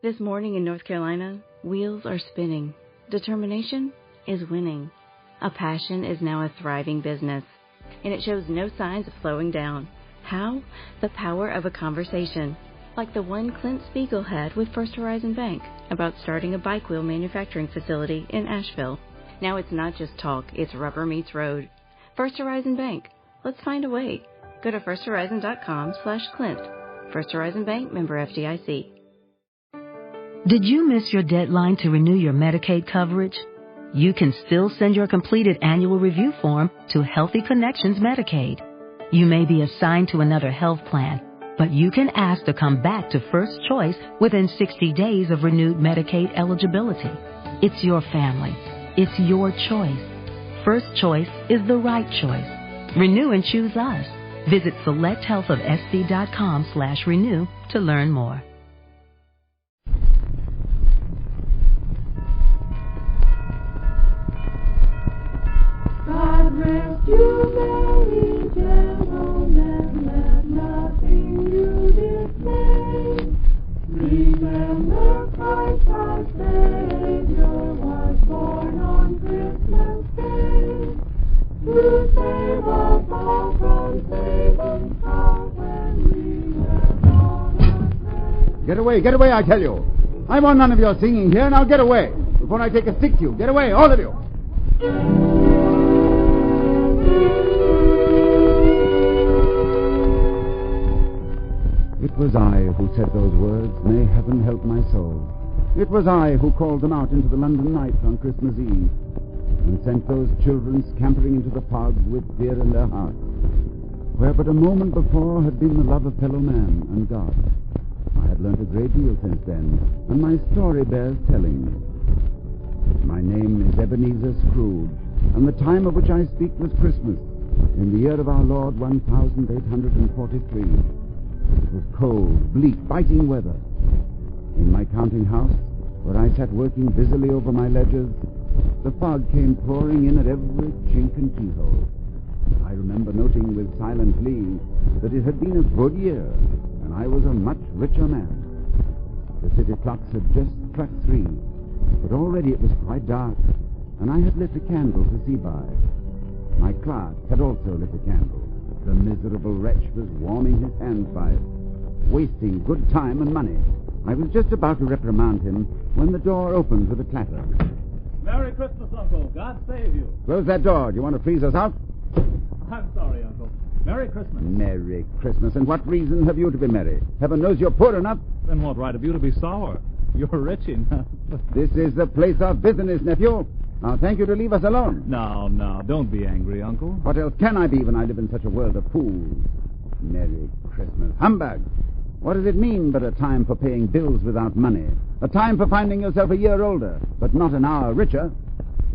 This morning in North Carolina, wheels are spinning. Determination is winning. A passion is now a thriving business, and it shows no signs of slowing down. How? The power of a conversation, like the one Clint Spiegel had with First Horizon Bank about starting a bike wheel manufacturing facility in Asheville. Now it's not just talk, it's rubber meets road. First Horizon Bank. Let's find a way. Go to firsthorizon.com/Clint. First Horizon Bank, member FDIC. Did you miss your deadline to renew your Medicaid coverage? You can still send your completed annual review form to Healthy Connections Medicaid. You may be assigned to another health plan, but you can ask to come back to First Choice within 60 days of renewed Medicaid eligibility. It's your family. It's your choice. First Choice is the right choice. Renew and choose us. Visit selecthealthofsc.com/renew to learn more. God rest you, merry gentlemen, let nothing you dismay. Remember Christ our Savior was born on Christmas Day, to save us all from Satan's power when we were all afraid. Get away, I tell you. I want none of your singing here. Now get away before I take a stick to you. Get away, all of you. It was I who said those words, may heaven help my soul. It was I who called them out into the London night on Christmas Eve, and sent those children scampering into the fog with fear in their hearts, where but a moment before had been the love of fellow man and God. I had learnt a great deal since then, and my story bears telling. My name is Ebenezer Scrooge, and the time of which I speak was Christmas, in the year of our Lord 1843. It was cold, bleak, biting weather. In my counting house, where I sat working busily over my ledgers, the fog came pouring in at every chink and keyhole. I remember noting with silent glee that it had been a good year, and I was a much richer man. The city clocks had just struck 3, but already it was quite dark, and I had lit a candle to see by. My clerk had also lit a candle. The miserable wretch was warming his hands by it, wasting good time and money. I was just about to reprimand him when the door opened with a clatter. Merry Christmas, Uncle. God save you. Close that door. Do you want to freeze us out? I'm sorry, Uncle. Merry Christmas. Merry Christmas. And what reason have you to be merry? Heaven knows you're poor enough. Then what right have you to be sour? You're rich enough. This is the place of business, nephew. Now, thank you to leave us alone. No, don't be angry, Uncle. What else can I be when I live in such a world of fools? Merry Christmas. Humbug. What does it mean but a time for paying bills without money? A time for finding yourself a year older, but not an hour richer?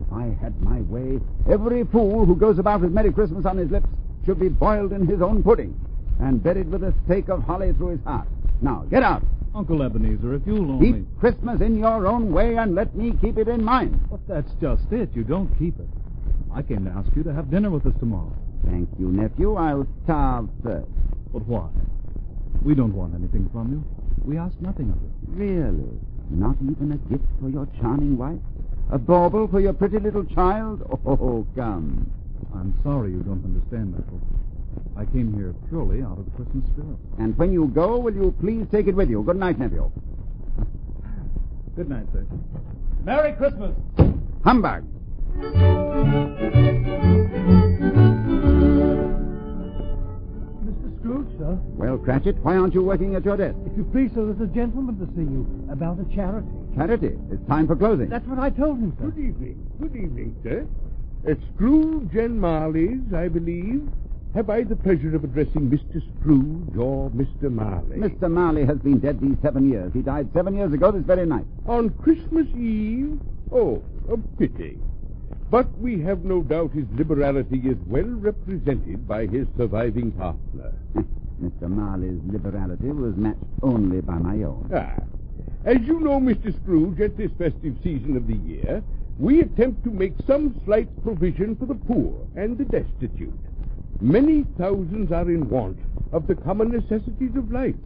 If I had my way, every fool who goes about with Merry Christmas on his lips should be boiled in his own pudding and buried with a stake of holly through his heart. Now, get out. Uncle Ebenezer, if you'll only... Keep Christmas in your own way and let me keep it in mine. But that's just it. You don't keep it. I came to ask you to have dinner with us tomorrow. Thank you, nephew. I'll starve first. But why? We don't want anything from you. We ask nothing of you. Really? Not even a gift for your charming wife? A bauble for your pretty little child? Oh, come. I'm sorry you don't understand, Uncle. I came here purely out of the Christmas spirit. And when you go, will you please take it with you? Good night, nephew. Good night, sir. Merry Christmas! Humbug! Mr. Scrooge, sir. Well, Cratchit, why aren't you working at your desk? If you please, sir, there's a gentleman to see you about a charity. Charity? It's time for closing. That's what I told him, sir. Good evening, sir. Scrooge and Marley's, I believe. Have I the pleasure of addressing Mr. Scrooge or Mr. Marley? Mr. Marley has been dead these 7 years. He died 7 years ago this very night. On Christmas Eve? Oh, a pity. But we have no doubt his liberality is well represented by his surviving partner. Mr. Marley's liberality was matched only by my own. As you know, Mr. Scrooge, at this festive season of the year, we attempt to make some slight provision for the poor and the destitute. Many thousands are in want of the common necessities of life,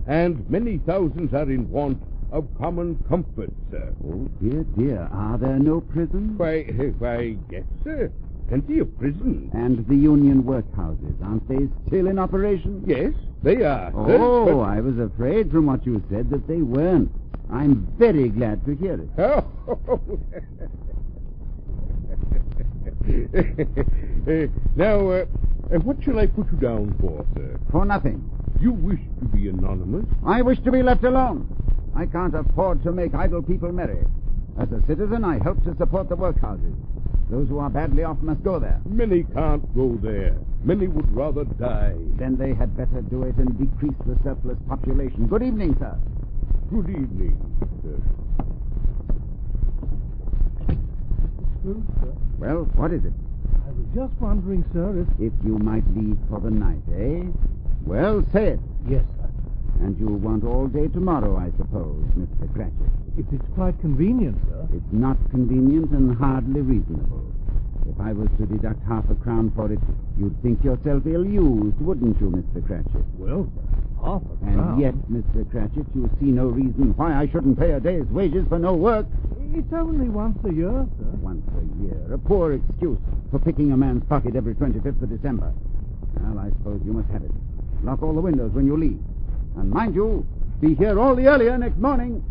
and many thousands are in want of common comfort, sir. Oh, dear, dear. Are there no prisons? Why, yes, sir. Plenty of prisons. And the union workhouses, aren't they still in operation? Yes, they are. Oh, sir, I was afraid from what you said that they weren't. I'm very glad to hear it. Oh. Now, what shall I put you down for, sir? For nothing. You wish to be anonymous? I wish to be left alone. I can't afford to make idle people merry. As a citizen, I help to support the workhouses. Those who are badly off must go there. Many can't go there. Many would rather die. Then they had better do it and decrease the surplus population. Good evening, sir. Good evening, sir. Scrooge, sir. Well, what is it? I was just wondering, sir, If you might leave for the night, eh? Well, say it. Yes, sir. And you'll want all day tomorrow, I suppose, Mr. Cratchit. If it's quite convenient, sir. It's not convenient and hardly reasonable. If I was to deduct half a crown for it, you'd think yourself ill-used, wouldn't you, Mr. Cratchit? Well, sir, half a And crown. yet, Mr. Cratchit, you see no reason why I shouldn't pay a day's wages for no work. It's only once a year, sir. Once a year. A poor excuse for picking a man's pocket every 25th of December. Well, I suppose you must have it. Lock all the windows when you leave. And mind you, be here all the earlier next morning.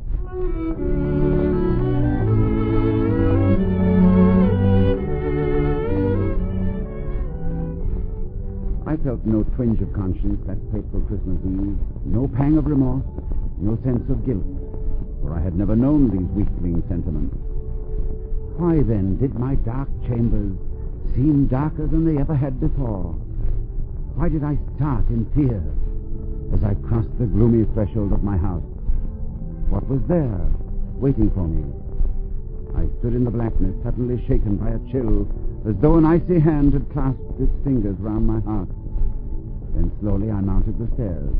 I felt no twinge of conscience that fateful Christmas Eve, no pang of remorse, no sense of guilt, for I had never known these weakling sentiments. Why then did my dark chambers seem darker than they ever had before? Why did I start in fear as I crossed the gloomy threshold of my house? What was there, waiting for me? I stood in the blackness, suddenly shaken by a chill, as though an icy hand had clasped its fingers round my heart. Then slowly I mounted the stairs.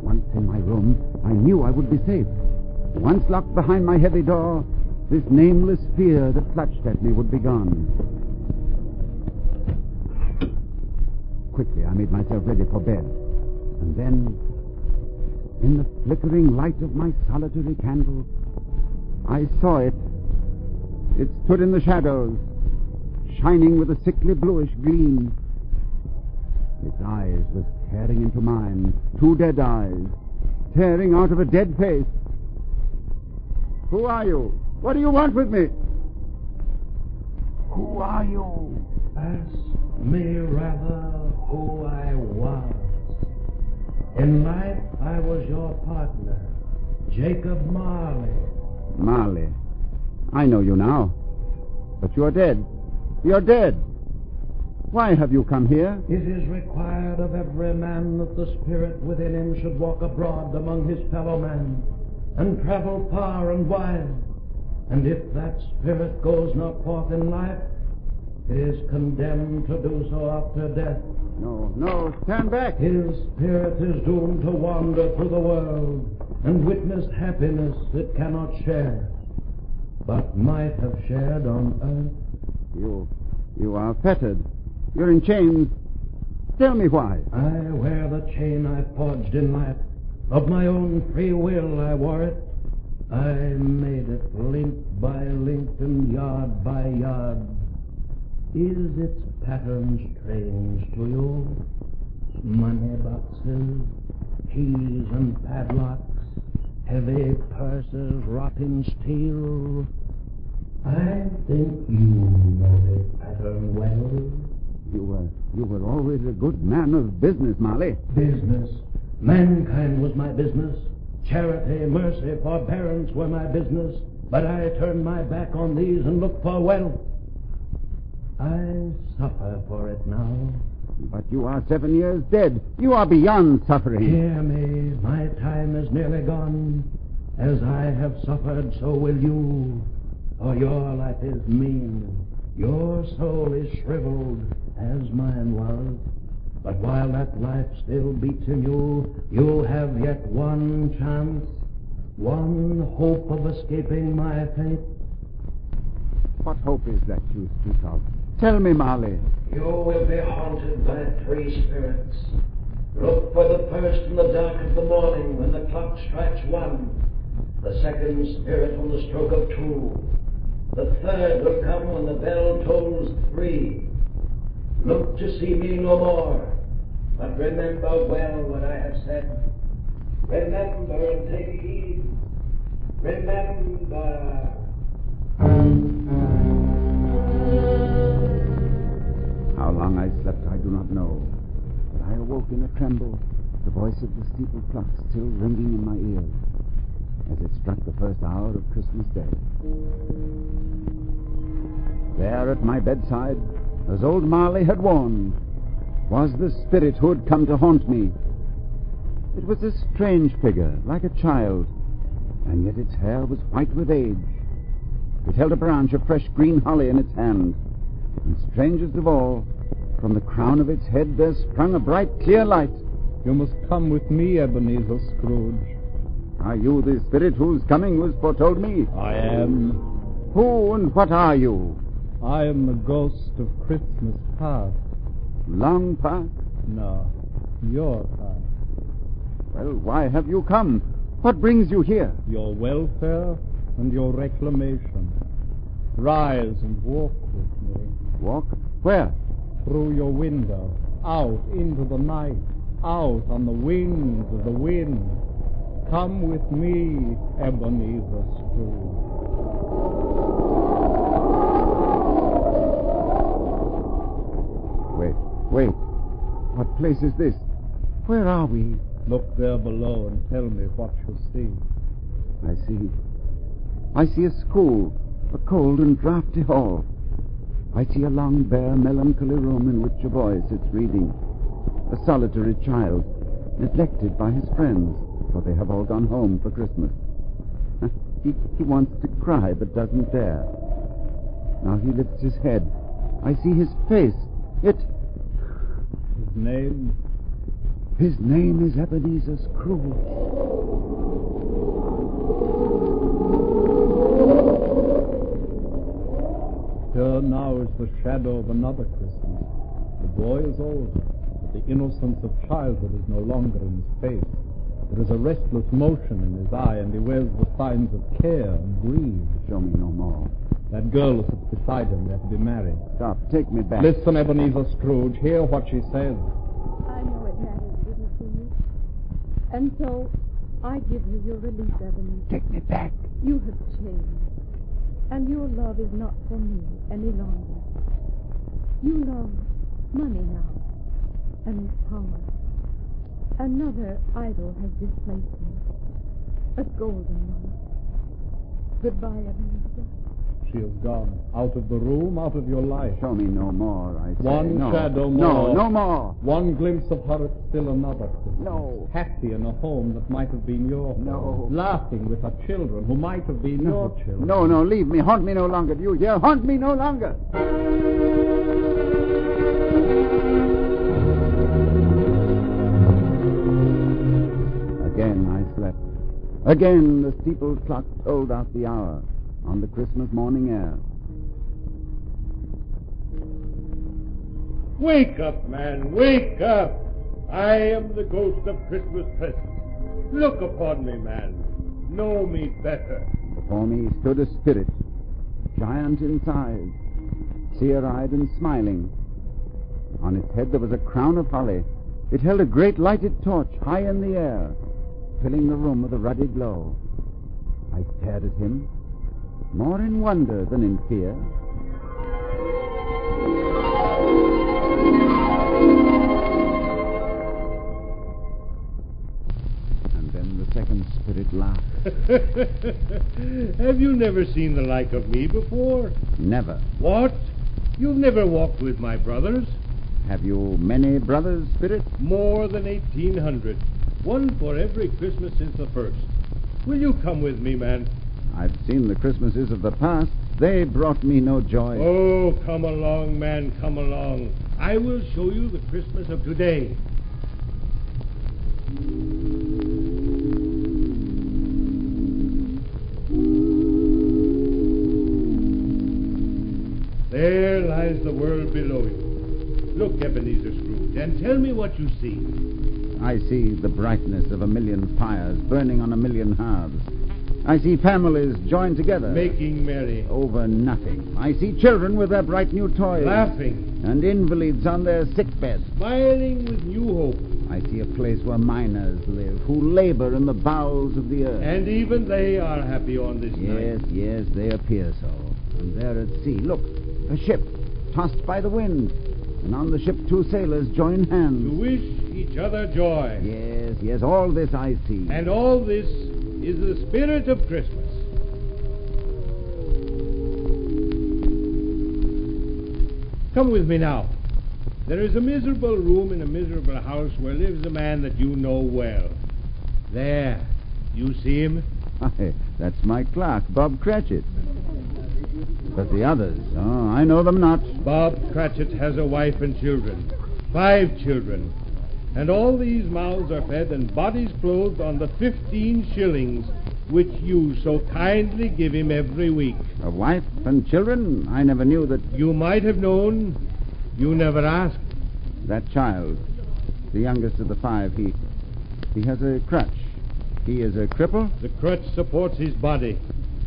Once in my room, I knew I would be safe. Once locked behind my heavy door, this nameless fear that clutched at me would be gone. Quickly, I made myself ready for bed. And then, in the flickering light of my solitary candle, I saw it. It stood in the shadows, shining with a sickly bluish gleam. Its eyes were staring into mine, two dead eyes, staring out of a dead face. Who are you? What do you want with me? Who are you? Ask me rather who I was. In life, I was your partner, Jacob Marley. Marley. I know you now. But you're dead. You're dead. Why have you come here? It is required of every man that the spirit within him should walk abroad among his fellow men, and travel far and wide. And if that spirit goes not forth in life, it is condemned to do so after death. No, stand back. His spirit is doomed to wander through the world and witness happiness it cannot share, but might have shared on earth. You are fettered. You're in chains. Tell me why. I wear the chain I forged in life. Of my own free will I wore it. I made it link by link and yard by yard. Is its pattern strange to you? Money boxes, keys and padlocks, heavy purses, rotting steel. I think you know this pattern well. You were always a good man of business, Marley. Business. Mankind was my business. Charity, mercy, forbearance were my business. But I turned my back on these and looked for wealth. I suffer for it now. But you are 7 years dead. You are beyond suffering. Hear me, my time is nearly gone. As I have suffered, so will you. For your life is mean. Your soul is shriveled, as mine was. But while that life still beats in you, you'll have yet one chance, one hope of escaping my fate. What hope is that you speak of? Tell me, Marley. You will be haunted by 3 spirits. Look for the first in the dark of the morning when the clock strikes 1. The second spirit on the stroke of 2. The third will come when the bell tolls 3. Look to see me no more, but remember well what I have said. Remember and take heed. Remember. How long I slept, I do not know. But I awoke in a tremble, the voice of the steeple clock still ringing in my ears, as it struck the first hour of Christmas Day. There at my bedside, as old Marley had warned, was the spirit who had come to haunt me. It was a strange figure, like a child, and yet its hair was white with age. It held a branch of fresh green holly in its hand, and strangest of all, from the crown of its head there sprung a bright, clear light. You must come with me, Ebenezer Scrooge. Are you the spirit whose coming was foretold me? I am. Who and what are you? I am the ghost of Christmas past. Long past? No, your past. Well, why have you come? What brings you here? Your welfare and your reclamation. Rise and walk with me. Walk? Where? Through your window, out into the night, out on the wings of the wind. Come with me, Ebenezer Scrooge. Wait. What place is this? Where are we? Look there below and tell me what you see. I see a school, a cold and draughty hall. I see a long, bare, melancholy room in which a boy sits reading. A solitary child, neglected by his friends, for they have all gone home for Christmas. He wants to cry, but doesn't dare. Now he lifts his head. I see his face. His name? His name is Ebenezer Scrooge. Here now is the shadow of another Christmas. The boy is older, but the innocence of childhood is no longer in his face. There is a restless motion in his eye, and he wears the signs of care and greed. Show me no more. That girl who sits beside him, they're to be married. Stop. Take me back. Listen, Ebenezer Scrooge. Hear what she says. I know it matters little to you. And so, I give you your release, Ebenezer. Take me back. You have changed. And your love is not for me any longer. You love money now, and power. Another idol has displaced me. A golden one. Goodbye, Ebenezer. She is gone. Out of the room, out of your life. Show me no more, I say. One No. shadow more. No more. One glimpse of her at still another Christmas. No. Happy in a home that might have been your home. No. Laughing with her children who might have been your children. No, leave me. Haunt me no longer. Do you hear? Haunt me no longer. Again I slept. Again the steeple clock tolled out the hour on the Christmas morning air. Wake up, man, wake up! I am the ghost of Christmas present. Look upon me, man. Know me better. Before me stood a spirit, giant in size, seer-eyed and smiling. On its head there was a crown of holly. It held a great lighted torch high in the air, filling the room with a ruddy glow. I stared at him, more in wonder than in fear. And then the second spirit laughed. Have you never seen the like of me before? Never. What? You've never walked with my brothers? Have you many brothers, spirit? More than 1,800. One for every Christmas since the first. Will you come with me, man? I've seen the Christmases of the past. They brought me no joy. Oh, come along, man, come along. I will show you the Christmas of today. There lies the world below you. Look, Ebenezer Scrooge. Then tell me what you see. I see the brightness of a million fires burning on a million hearths. I see families joined together. Making merry. Over nothing. I see children with their bright new toys. Laughing. And invalids on their sick beds. Smiling with new hope. I see a place where miners live, who labor in the bowels of the earth. And even they are happy on this night. Yes, they appear so. And there at sea, look, a ship, tossed by the wind. And on the ship 2 sailors join hands. To wish each other joy. Yes, all this I see. And all this is the spirit of Christmas. Come with me now. There is a miserable room in a miserable house where lives a man that you know well. There. You see him? Aye, that's my clerk, Bob Cratchit. But the others, I know them not. Bob Cratchit has a wife and children. 5 children. And all these mouths are fed and bodies clothed on the 15 shillings which you so kindly give him every week. A wife and children? I never knew that... You might have known. You never asked. That child, the youngest of the 5, he has a crutch. He is a cripple? The crutch supports his body.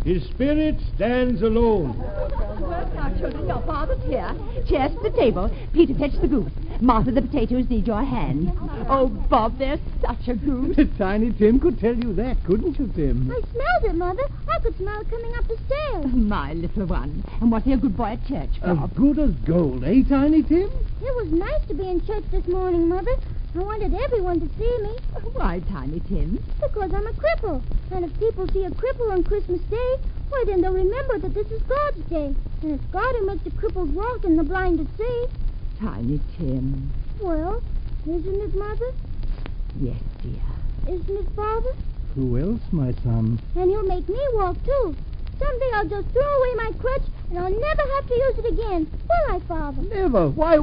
His spirit stands alone. Well, now, children, your father's here. Chairs to the table. Peter, fetch the goose. Martha, the potatoes need your hand. Oh, Bob, there's such a goose. Tiny Tim could tell you that, couldn't you, Tim? I smelled it, Mother. I could smell it coming up the stairs. My little one. And was he a good boy at church, As Bob? good as gold, eh, Tiny Tim? It was nice to be in church this morning, Mother. I wanted everyone to see me. Why, Tiny Tim? Because I'm a cripple. And if people see a cripple on Christmas Day, why, then they'll remember that this is God's day. And it's God who makes the cripples walk and the blind to see. Tiny Tim. Well, isn't it, Mother? Yes, dear. Isn't it, Father? Who else, my son? And you'll make me walk, too. Someday I'll just throw away my crutch, and I'll never have to use it again. Will I, Father? Never. Why,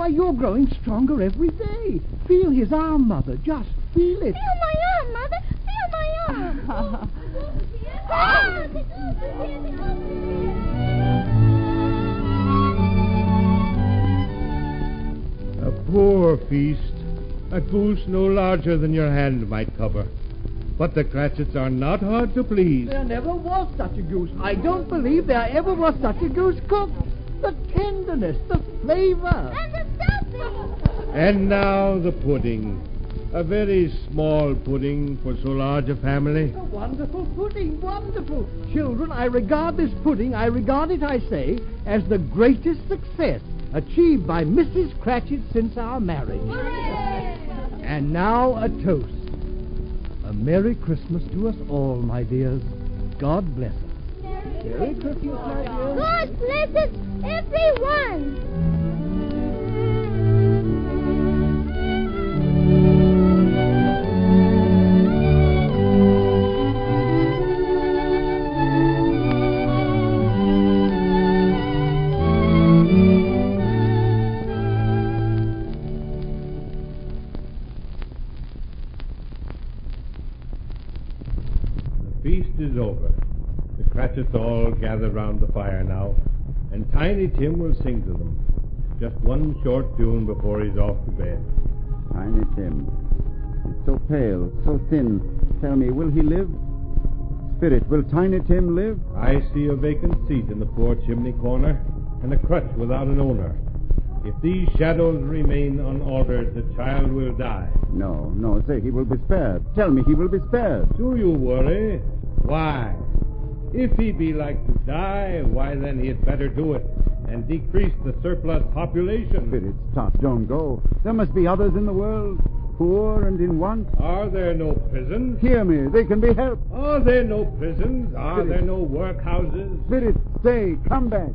you're growing stronger every day. Feel his arm, Mother. Just feel it. Feel my arm, Mother. Feel my arm. Ah, the goose is here. The goose is here. A poor feast. A goose no larger than your hand might cover. But the Cratchits are not hard to please. There never was such a goose. I don't believe there ever was such a goose cooked. The tenderness, the flavor. And the stuffing. And now the pudding. A very small pudding for so large a family. A wonderful pudding, wonderful. Children, I regard this pudding, I say, as the greatest success achieved by Mrs. Cratchit since our marriage. Hooray! And now a toast. A Merry Christmas to us all, my dears. God bless us. Merry Christmas, my dears. God bless us, everyone. Is over. The Cratchits all gather round the fire now, and Tiny Tim will sing to them. Just one short tune before he's off to bed. Tiny Tim. He's so pale, so thin. Tell me, will he live? Spirit, will Tiny Tim live? I see a vacant seat in the poor chimney corner, and a crutch without an owner. If these shadows remain unaltered, the child will die. No, say he will be spared. Tell me he will be spared. Do you worry? Why? If he be like to die, why then he had better do it and decrease the surplus population. Spirit, stop, don't go. There must be others in the world, poor and in want. Are there no prisons? Hear me, they can be helped. Are there no prisons? Are Spirit. there no workhouses? Spirit, stay, come back.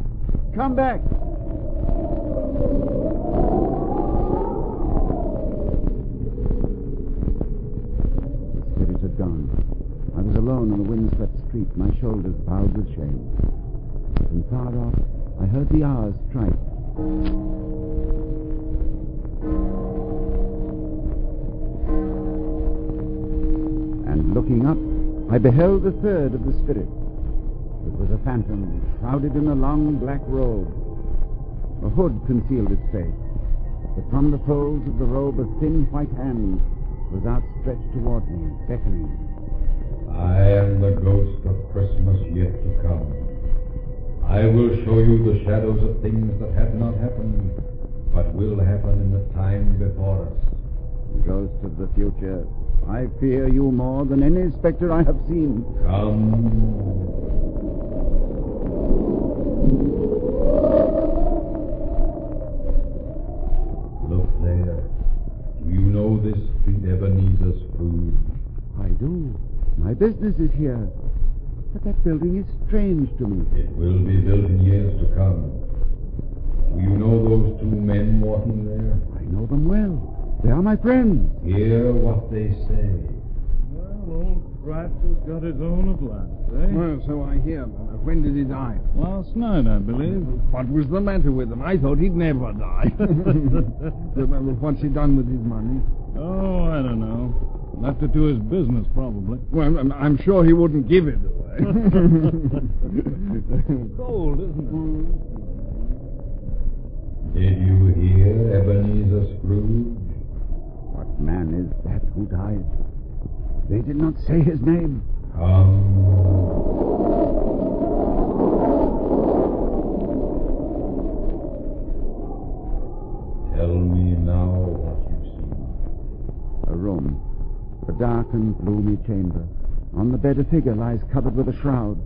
Come back. The spirit had gone. I was alone on the windswept street, my shoulders bowed with shame. And far off, I heard the hours strike. And looking up, I beheld the third of the spirits. It was a phantom, shrouded in a long black robe. A hood concealed its face. but from the folds of the robe a thin white hand was outstretched toward me, beckoning. I am the ghost of Christmas yet to come. I will show you the shadows of things that have not happened, but will happen in the time before us. Ghost of the future, I fear you more than any spectre I have seen. Come. Look there. Do you know this street, Ebenezer Scrooge? I do. My business is here. But that building is strange to me. It will be built in years to come. Do you know those two men walking there? I know them well. They are my friends. Hear what they say. Well, old Scratch has got his own at last, eh? Well, so I hear. But when did he die? Last night, I believe. What was the matter with him? I thought he'd never die. What's he done with his money? Oh, I don't know. Left it to his business, probably. Well, I'm sure he wouldn't give it away. Cold, isn't it? Did you hear, Ebenezer Scrooge? What man is that who died? They did not say his name. Come. Tell me now what you see. A room. A dark and gloomy chamber. On the bed a figure lies covered with a shroud.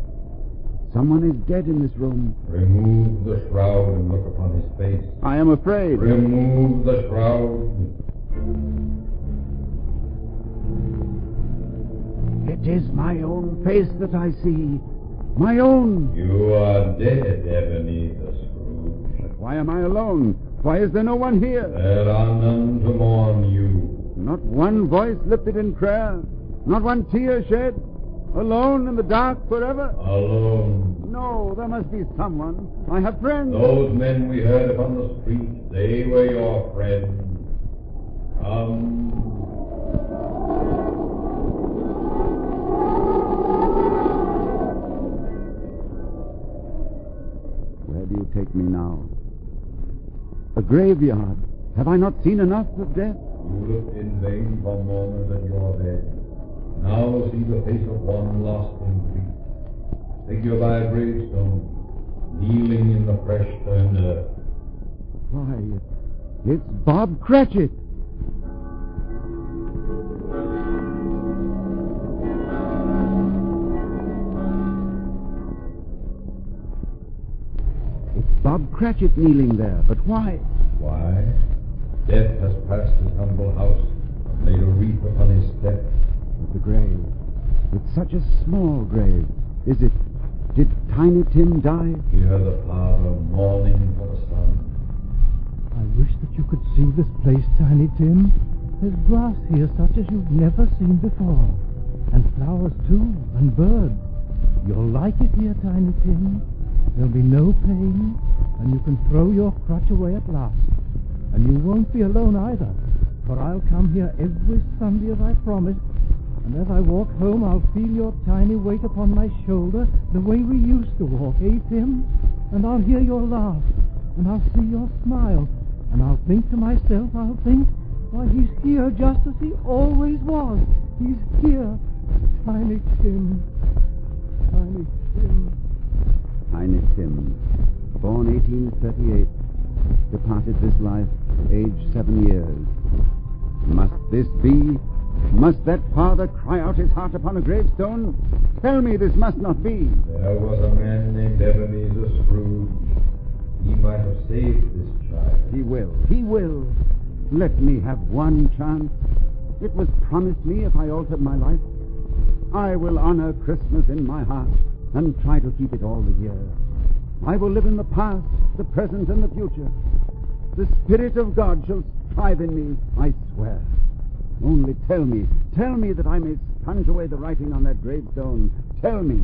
Someone is dead in this room. Remove the shroud and look upon his face. I am afraid. Remove the shroud. It is my own face that I see. My own. You are dead, Ebenezer Scrooge. But why am I alone? Why is there no one here? There are none to mourn you. Not one voice lifted in prayer. Not one tear shed. Alone in the dark forever? Alone. No, there must be someone. I have friends. Those men we heard upon the street, they were your friends. Come. Where do you take me now? A graveyard. Have I not seen enough of death? You looked in vain for mourners at your bed. Now see the face of one lost in grief. Figure by a gravestone, kneeling in the fresh turned earth. Why, it's Bob Cratchit. It's Bob Cratchit kneeling there, but why? Why? Death has passed his humble house and laid a wreath upon his step. But the grave. It's such a small grave. Is it? Did Tiny Tim die? Hear the father mourning for the son. I wish that you could see this place, Tiny Tim. There's grass here such as you've never seen before. And flowers, too, and birds. You'll like it here, Tiny Tim. There'll be no pain, and you can throw your crutch away at last. And you won't be alone either, for I'll come here every Sunday as I promised, and as I walk home I'll feel your tiny weight upon my shoulder the way we used to walk, eh, Tim? And I'll hear your laugh, and I'll see your smile, and I'll think to myself, why, he's here just as he always was. He's here. Tiny Tim. Tiny Tim. Tiny Tim, born 1838, departed this life, aged 7 years. Must this be? Must that father cry out his heart upon a gravestone? Tell me this must not be. There was a man named Ebenezer Scrooge. He might have saved this child. He will. He will. Let me have one chance. It was promised me if I altered my life. I will honor Christmas in my heart and try to keep it all the year. I will live in the past, the present, and the future. The Spirit of God shall strive in me, I swear. Only tell me that I may sponge away the writing on that gravestone. Tell me.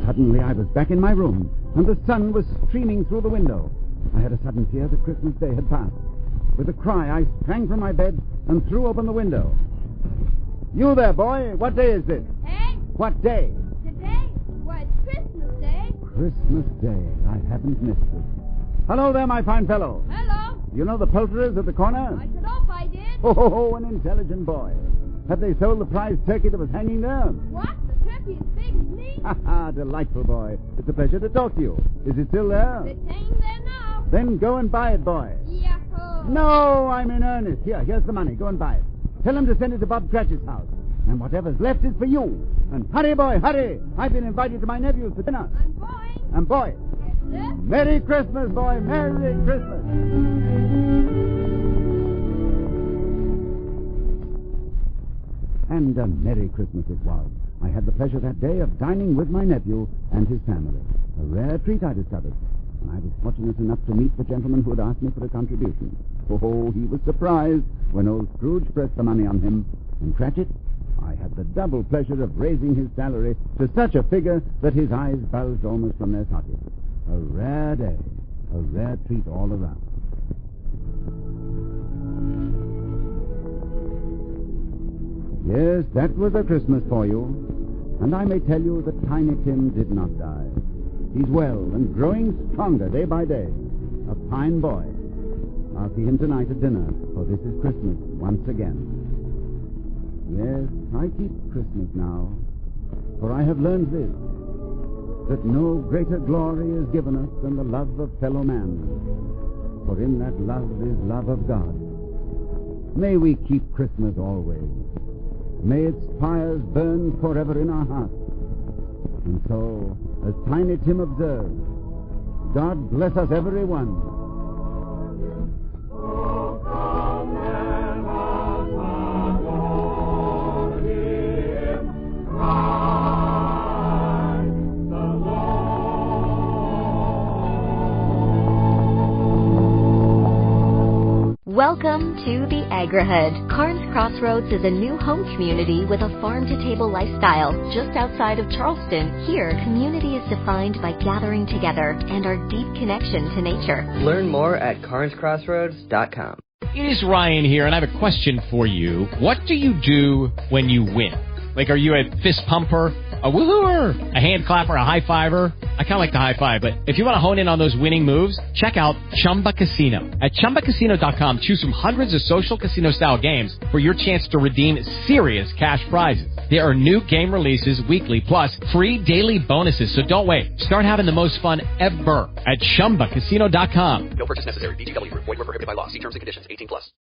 Suddenly I was back in my room, and the sun was streaming through the window. I had a sudden fear that Christmas Day had passed. With a cry, I sprang from my bed and threw open the window. You there, boy. What day is this? Hey? What day? Today? Why, it's Christmas Day. Christmas Day. I haven't missed it. Hello there, my fine fellow. Hello. You know the poulterers at the corner? I should hope I did. Oh, an intelligent boy. Have they sold the prize turkey that was hanging there? What? The turkey is big and neat? Ha ha, delightful boy. It's a pleasure to talk to you. Is it still there? It's hanging there now. Then go and buy it, boy. Yahoo. No, I'm in earnest. Here's the money. Go and buy it. Tell him to send it to Bob Cratchit's house. And whatever's left is for you. And hurry, boy, hurry. I've been invited to my nephew's for dinner. I'm going. And boy, Yes, sir. Merry Christmas, boy. Merry Christmas. And a Merry Christmas it was. I had the pleasure that day of dining with my nephew and his family. A rare treat, I discovered. And I was fortunate enough to meet the gentleman who had asked me for a contribution. Oh, he was surprised when old Scrooge pressed the money on him. And Cratchit, I had the double pleasure of raising his salary to such a figure that his eyes bulged almost from their sockets. A rare day, a rare treat all around. Yes, that was a Christmas for you. And I may tell you that Tiny Tim did not die. He's well and growing stronger day by day. A fine boy. I'll see him tonight at dinner, for this is Christmas once again. Yes, I keep Christmas now, for I have learned this, that no greater glory is given us than the love of fellow man, for in that love is love of God. May we keep Christmas always. May its fires burn forever in our hearts. And so, as Tiny Tim observed, God bless us every one. Welcome to the Agrihead. Carnes Crossroads is a new home community with a farm-to-table lifestyle. Just outside of Charleston, here, community is defined by gathering together and our deep connection to nature. Learn more at carnescrossroads.com. It is Ryan here, and I have a question for you. What do you do when you win? Like, are you a fist pumper, a woohooer, a hand clapper, a high fiver? I kind of like the high five, but if you want to hone in on those winning moves, check out Chumba Casino. At ChumbaCasino.com, choose from hundreds of social casino-style games for your chance to redeem serious cash prizes. There are new game releases weekly, plus free daily bonuses, so don't wait. Start having the most fun ever at ChumbaCasino.com. No purchase necessary. VGW Group. Void where prohibited by law. See terms and conditions. 18+.